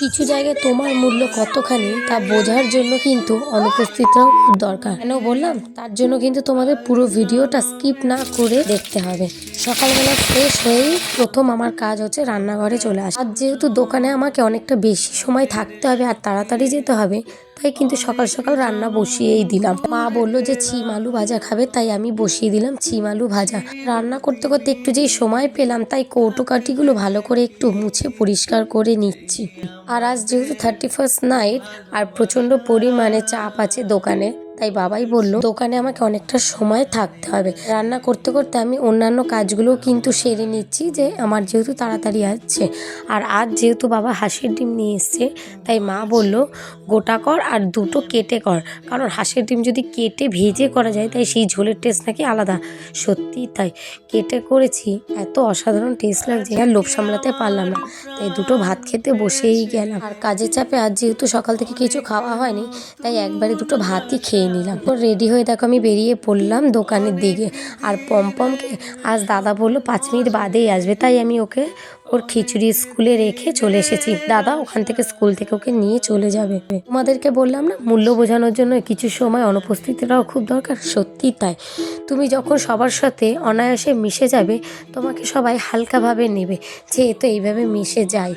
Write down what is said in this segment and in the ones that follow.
কিছু জায়গায় তোমার মূল্য কতখানি তা বোঝার জন্য কিন্তু অনুপস্থিতটাও খুব দরকার। কেন বললাম? তার জন্য কিন্তু তোমাদের পুরো ভিডিওটা স্কিপ না করে দেখতে হবে। সকালবেলা ফ্রেশ হয়েই প্রথম আমার কাজ হচ্ছে রান্নাঘরে চলে আসা। আজ যেহেতু দোকানে আমাকে অনেকটা বেশি সময় থাকতে হবে আর তাড়াতাড়ি যেতে হবে, তাই কিন্তু সকাল সকাল রান্না বসিয়েই দিলাম। মা বললো যে ছিম আলু ভাজা খাবে, তাই আমি বসিয়ে দিলাম ছিম আলু ভাজা। রান্না করতে করতে একটু যেই সময় পেলাম, তাই কৌটোকাঠিগুলো ভালো করে একটু মুছে পরিষ্কার করে নিচ্ছি। আর আজ যেহেতু 31st নাইট আর প্রচণ্ড পরিমাণে চাপ আছে দোকানে, তাই বাবাই বলল দোকানে আমাকে অনেকটা সময় থাকতে হবে। রান্না করতে করতে আমি অন্যান্য কাজগুলোও কিন্তু সেরে নিচ্ছি, যে আমার যেহেতু তাড়াতাড়ি আছে। আর আজ যেহেতু বাবা হাঁসের ডিম নিয়ে এসছে, তাই মা বলল গোটা কর আর দুটো কেটে কর, কারণ হাঁসের ডিম যদি কেটে ভেজে করা যায় তাই সেই ঝোলের টেস্ট নাকি আলাদা। সত্যি তাই, কেটে করেছি, এত অসাধারণ টেস্ট লাগছে আর লোভ সামলাতে পারলাম না, তাই দুটো ভাত খেতে বসেই গেলাম। আর কাজের চাপে আজ যেহেতু সকাল থেকে কিছু খাওয়া হয়নি, তাই একবারে দুটো ভাতই খেয়ে নিলাম। তো রেডি হয়ে দেখো আমি বেরিয়ে পড়লাম দোকানের দিকে। আর পমপমকে আজ দাদা বললো 5 মিনিট বাদেই আসবে, তাই আমি ওকে ওর খিচুড়ি স্কুলে রেখে চলে এসেছি। দাদা ওখান থেকে স্কুল থেকে ওকে নিয়ে চলে যাবে। তোমাদেরকে বললাম না, মূল্য বোঝানোর জন্য কিছু সময় অনুপস্থিতিটাও খুব দরকার। সত্যি তাই, তুমি যখন সবার সাথে অনায়াসে মিশে যাবে, তোমাকে সবাই হালকাভাবে নেবে, যে এ তো এইভাবে মিশে যায়।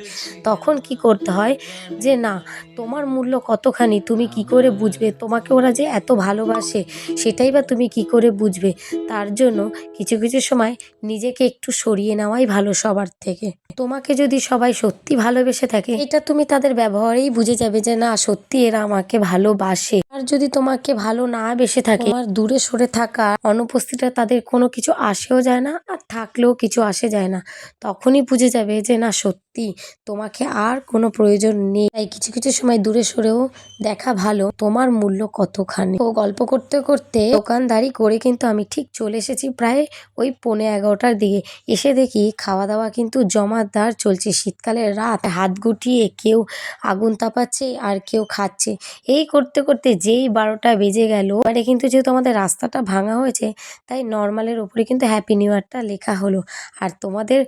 তখন কি করতে হয়, যে না, তোমার মূল্য কতখানি তুমি কি করে বুঝবে? তোমাকে ওরা যে এত ভালোবাসে, সেটাই বা তুমি কি করে বুঝবে? তার জন্য কিছু কিছু সময় নিজেকে একটু সরিয়ে নেওয়াই ভালো সবার থেকে। তোমাকে যদি সবাই সত্যি ভালোবেসে থাকে, এটা তুমি তাদের ব্যবহারেই বুঝে যাবে যে না, সত্যি এরা আমাকে ভালোবাসে। আর যদি তোমাকে ভালো না বেসে থাকে, তোমার দূরে সরে থাকা অনুপস্থিতিটা তাদের কোনো কিছু আসেও যায় না, আর থাকলেও কিছু আসে যায় না। তখনই বুঝে যাবে যে না, সত্যি তোমাকে আর কোনো প্রয়োজন নেই। তাই কিছু কিছু সময় দূরে সরেও দেখা ভালো তোমার মূল্য কতখানি। ও গল্প করতে করতে দোকানদারি করে কিন্তু আমি ঠিক চলে এসেছি প্রায় ওই 11:15টার দিকে। এসে দেখি খাওয়া দাওয়া কিন্তু জমাদার চলছে। শীতকালের রাত, হাত গুটিয়ে কেউ আগুন তাপাচ্ছে আর কেউ খাচ্ছে। এই করতে করতে যেই 12টা বেজে গেল, এবারে কিন্তু যেহেতু আমাদের রাস্তাটা ভাঙা হয়েছে, তাই নর্মালের ওপরে কিন্তু হ্যাপি নিউ ইয়ারটা লেখা হলো। আর তোমাদের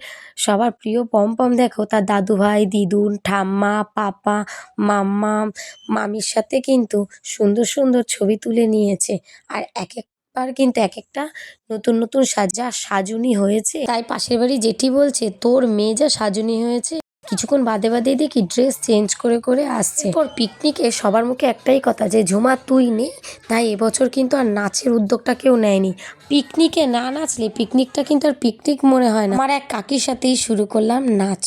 সবার প্রিয় পমপম দেখো, তার দাদু ভাই, দিদুন, ঠাম্মা, পাপা, মাম্মা, মামির সাথে কিন্তু সুন্দর সুন্দর ছবি তুলে নিয়েছে। আর একবার কিন্তু এক একটা নতুন নতুন সাজুনি হয়েছে। তাই পাশের বাড়ি জেঠি বলছে, তোর মেয়ে যা সাজুনি হয়েছে। কিছুক্ষণ বাদে বাদেই দেখি ড্রেস চেঞ্জ করে করে আসছে। এরপর পিকনিকে সবার মুখে একটাই কথা, যে ঝুমা তুই নেই, তাই এবছর কিন্তু আর নাচের উদ্যোগটা কেউ নেয়নি। পিকনিকে না নাচলে পিকনিকটা কিন্তু আর পিকনিক মনে হয় না। আমার এক কাকির সাথেই শুরু করলাম নাচ।